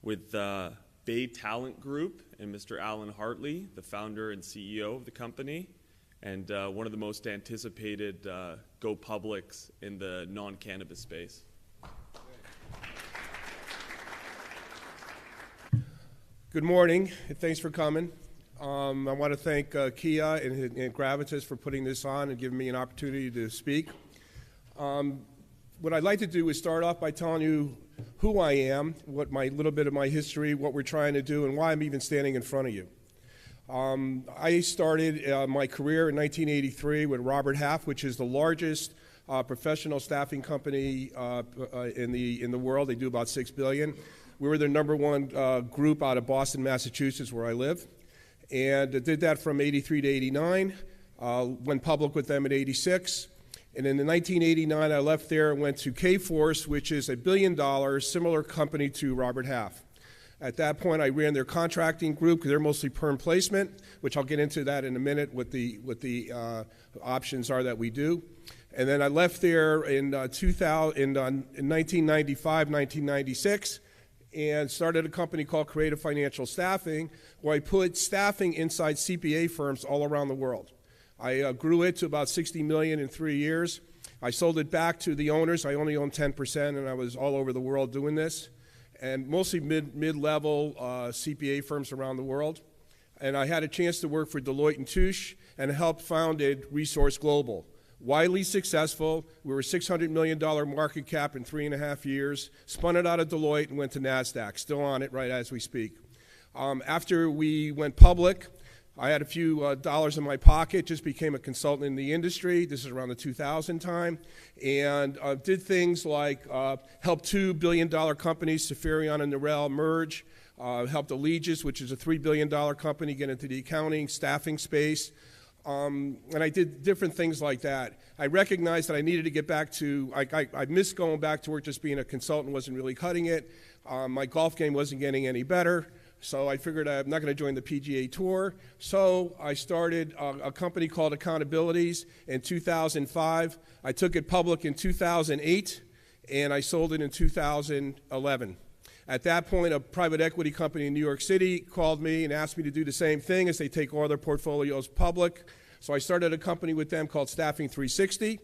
with Bay Talent Group and Mr. Allan Hartley, the founder and CEO of the company, and one of the most anticipated go publics in the non-cannabis space. Good morning, and thanks for coming. I want to thank Kia and Gravitas for putting this on and giving me an opportunity to speak. What I'd like to do is start off by telling you who I am, what my little bit of my history, what we're trying to do, and why I'm even standing in front of you. I started my career in 1983 with Robert Half, which is the largest professional staffing company in the world. They do about $6 billion. We were the #1 group out of Boston, Massachusetts, where I live, and did that from '83 to '89. Went public with them in '86. And in 1989, I left there and went to K-Force, which is $1 billion, similar company to Robert Half. At that point, I ran their contracting group, because they're mostly perm placement, which I'll get into that in a minute, what the options are that we do. And then I left there in 1995, 1996, and started a company called Creative Financial Staffing, where I put staffing inside CPA firms all around the world. I grew it to about $60 million in 3 years. I sold it back to the owners. I only own 10%, and I was all over the world doing this, and mostly mid-level CPA firms around the world. And I had a chance to work for Deloitte & Touche and helped founded Resource Global. Widely successful. We were a $600 million market cap in 3.5 years. Spun it out of Deloitte and went to NASDAQ. Still on it right as we speak. After we went public, I had a few dollars in my pocket, just became a consultant in the industry. This is around the 2000 time, and did things like help $2 billion companies, Safarian and Narell, merge, helped Allegis, which is a $3 billion company, get into the accounting, staffing space, and I did different things like that. I recognized that I needed to get back to, I missed going back to work, just being a consultant wasn't really cutting it. My golf game wasn't getting any better. So I figured I'm not going to join the PGA Tour. So I started a company called Accountabilities in 2005. I took it public in 2008, and I sold it in 2011. At that point, a private equity company in New York City called me and asked me to do the same thing as they take all their portfolios public. So I started a company with them called Staffing 360,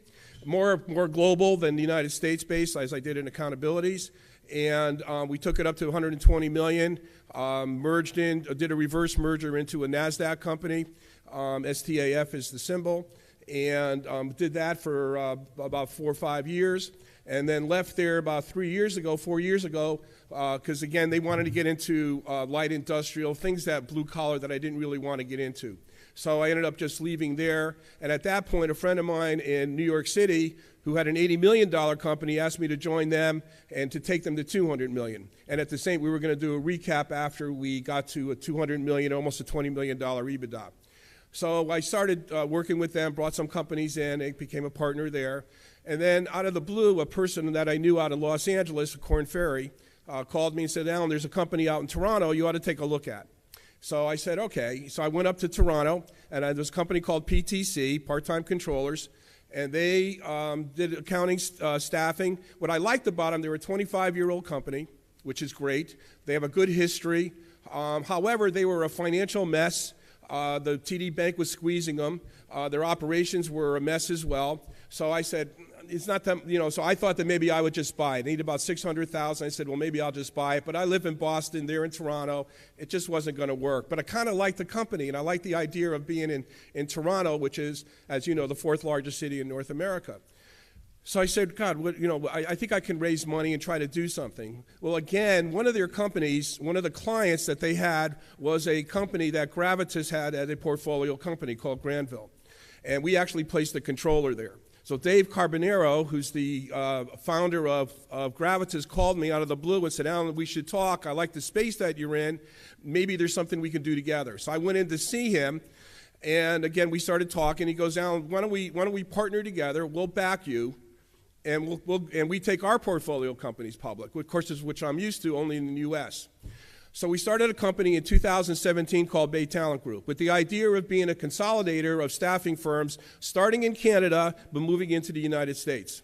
more global than the United States based, as I did in Accountabilities. And we took it up to 120 million, merged in, did a reverse merger into a NASDAQ company, STAF is the symbol, and did that for about 4 or 5 years, and then left there about 4 years ago, because again, they wanted to get into light industrial, things that blue collar that I didn't really want to get into. So I ended up just leaving there, and at that point, a friend of mine in New York City who had an $80 million company asked me to join them and to take them to $200 million. And at the same, we were going to do a recap after we got to a $200 million, almost a $20 million EBITDA. So I started working with them, brought some companies in, and became a partner there. And then out of the blue, a person that I knew out of Los Angeles, Corn Ferry, called me and said, Allan, there's a company out in Toronto you ought to take a look at. So I said, okay. So I went up to Toronto, and there's a company called PTC, Part-Time Controllers, and they did accounting staffing. What I liked about them, they were a 25-year-old company, which is great. They have a good history. However, they were a financial mess. The TD Bank was squeezing them. Their operations were a mess as well. So I said, it's not that, so I thought that maybe I would just buy it. They need about $600,000. I said, well, maybe I'll just buy it. But I live in Boston, they're in Toronto. It just wasn't going to work. But I kind of liked the company, and I liked the idea of being in Toronto, which is, as you know, the 4th largest city in North America. So I said, God, I think I can raise money and try to do something. Well, again, one of their companies, one of the clients that they had was a company that Gravitas had as a portfolio company called Granville. And we actually placed the controller there. So Dave Carbonero, who's the founder of Gravitas, called me out of the blue and said, Allan, we should talk. I like the space that you're in. Maybe there's something we can do together. So I went in to see him, and again, we started talking. He goes, Allan, why don't we partner together? We'll back you, and we take our portfolio companies public, of course, which I'm used to only in the U.S. So we started a company in 2017 called Bay Talent Group with the idea of being a consolidator of staffing firms starting in Canada but moving into the United States.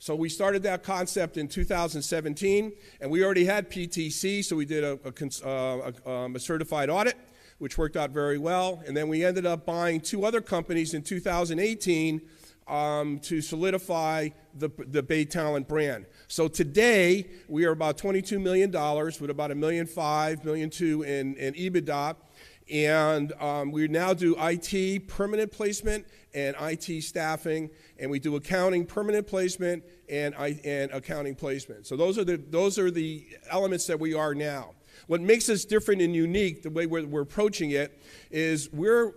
So we started that concept in 2017, and we already had PTC, so we did a certified audit, which worked out very well. And then we ended up buying 2 other companies in 2018 to solidify the Bay Talent brand. So today, we are about $22 million with about $1.5 million, $1.2 million in EBITDA. And we now do IT permanent placement and IT staffing, and we do accounting permanent placement and accounting placement. So those are the elements that we are now. What makes us different and unique, the way we're approaching it, is when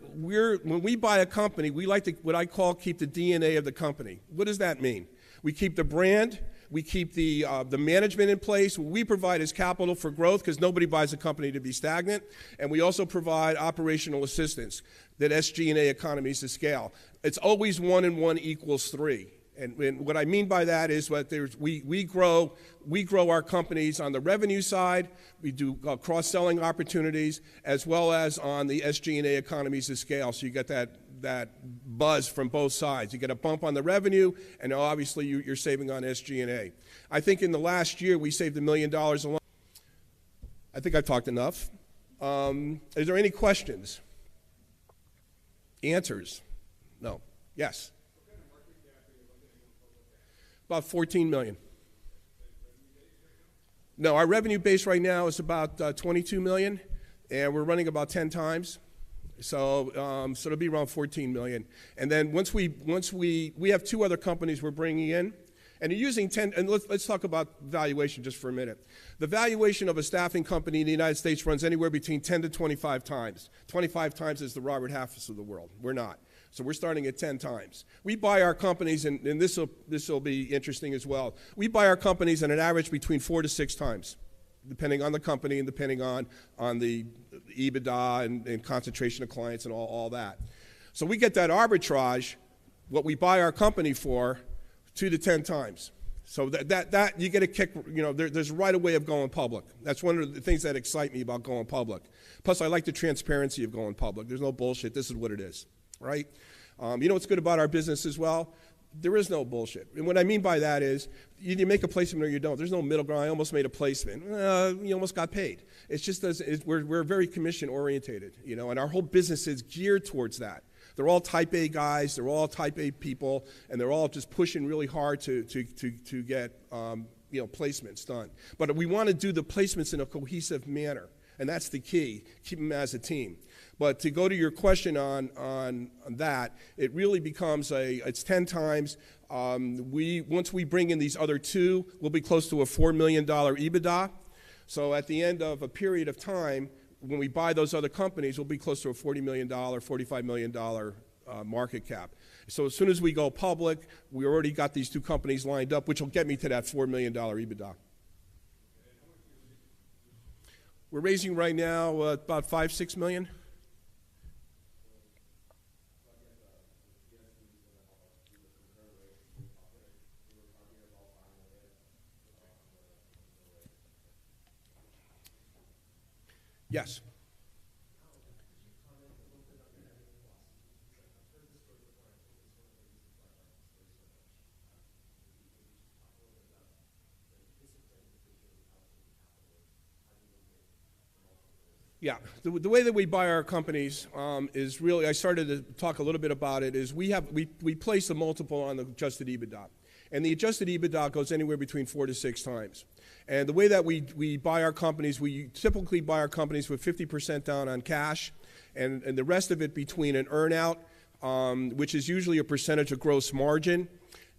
we buy a company, we like to, what I call, keep the DNA of the company. What does that mean? We keep the brand. We keep the management in place. What we provide is capital for growth, because nobody buys a company to be stagnant. And we also provide operational assistance, that SG&A economies of scale. It's always 1 and 1 equals 3. And what I mean by that is we grow our companies on the revenue side. We do cross-selling opportunities, as well as on the SG&A economies of scale. So you get that buzz from both sides. You get a bump on the revenue, and obviously you're saving on SG&A. I think in the last year we saved $1 million alone. I think I've talked enough. Is there any questions? Answers? No. Yes. About 14 million. No, our revenue base right now is about 22 million, and we're running about 10 times. So it'll be around 14 million. And then once we have 2 other companies we're bringing in, and you're using 10. And let's talk about valuation just for a minute. The valuation of a staffing company in the United States runs anywhere between 10 to 25 times. 25 times is the Robert Halfs of the world. We're not. So we're starting at 10 times. We buy our companies, and this will be interesting as well. We buy our companies at an average between 4 to 6 times, depending on the company and depending on the EBITDA and concentration of clients and all that. So we get that arbitrage, what we buy our company for, 2 to 10 times. So that you get a kick. There's a right way of going public. That's one of the things that excite me about going public. Plus, I like the transparency of going public. There's no bullshit. This is what it is. Right? You know what's good about our business as well? There is no bullshit. And what I mean by that is you make a placement or you don't. There's no middle ground. I almost made a placement. You almost got paid. It's just we're very commission orientated, and our whole business is geared towards that. They're all type A guys. They're all type A people, and they're all just pushing really hard to get placements done. But we want to do the placements in a cohesive manner, and that's the key. Keep them as a team. But to go to your question on that, it really becomes it's 10 times. Once we bring in these other 2, we'll be close to a $4 million EBITDA. So at the end of a period of time, when we buy those other companies, we'll be close to a $40 million, $45 million market cap. So as soon as we go public, we already got these 2 companies lined up, which will get me to that $4 million EBITDA. We're raising right now about 5-6 million. Yes. Yeah, the way that we buy our companies is really, I started to talk a little bit about it, is we place a multiple on the adjusted EBITDA. And the adjusted EBITDA goes anywhere between 4 to 6 times. And the way that we buy our companies, we typically buy our companies with 50% down on cash, and the rest of it between an earnout, which is usually a percentage of gross margin.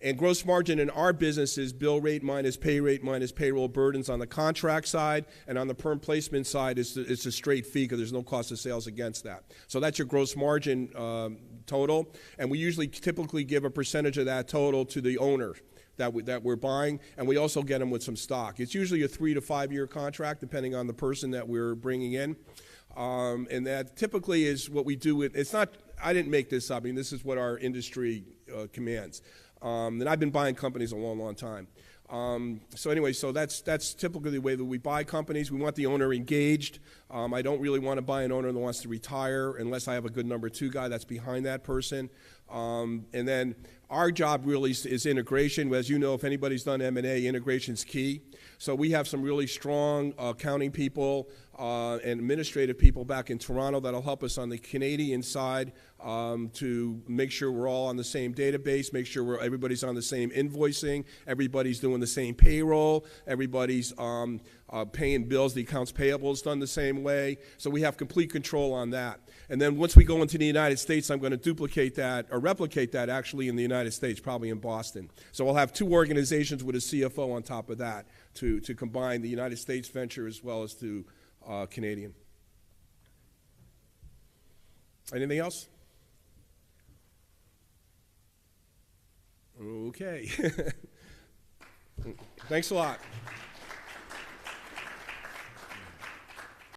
And gross margin in our business is bill rate minus payroll burdens on the contract side, and on the perm placement side, it's a straight fee because there's no cost of sales against that. So that's your gross margin total, and we usually typically give a percentage of that total to the owner that we're buying, and we also get them with some stock. It's usually a 3 to 5 year contract, depending on the person that we're bringing in. And that typically is what we do. It's not, I didn't make this up. I mean, this is what our industry commands. And I've been buying companies a long, long time. So anyway, so that's typically the way that we buy companies. We want the owner engaged. I don't really want to buy an owner that wants to retire unless I have a good number 2 guy that's behind that person. And then our job really is integration. As you know, if anybody's done M&A, integration's key. So we have some really strong accounting people and administrative people back in Toronto that'll help us on the Canadian side to make sure we're all on the same database, make sure everybody's on the same invoicing, everybody's doing the same payroll, everybody's paying bills, the accounts payable is done the same way. So we have complete control on that. And then once we go into the United States, I'm going to duplicate that or replicate that actually in the United States, probably in Boston. So we'll have two organizations with a CFO on top of that to combine the United States venture as well as to Canadian. Anything else? Okay. Thanks a lot.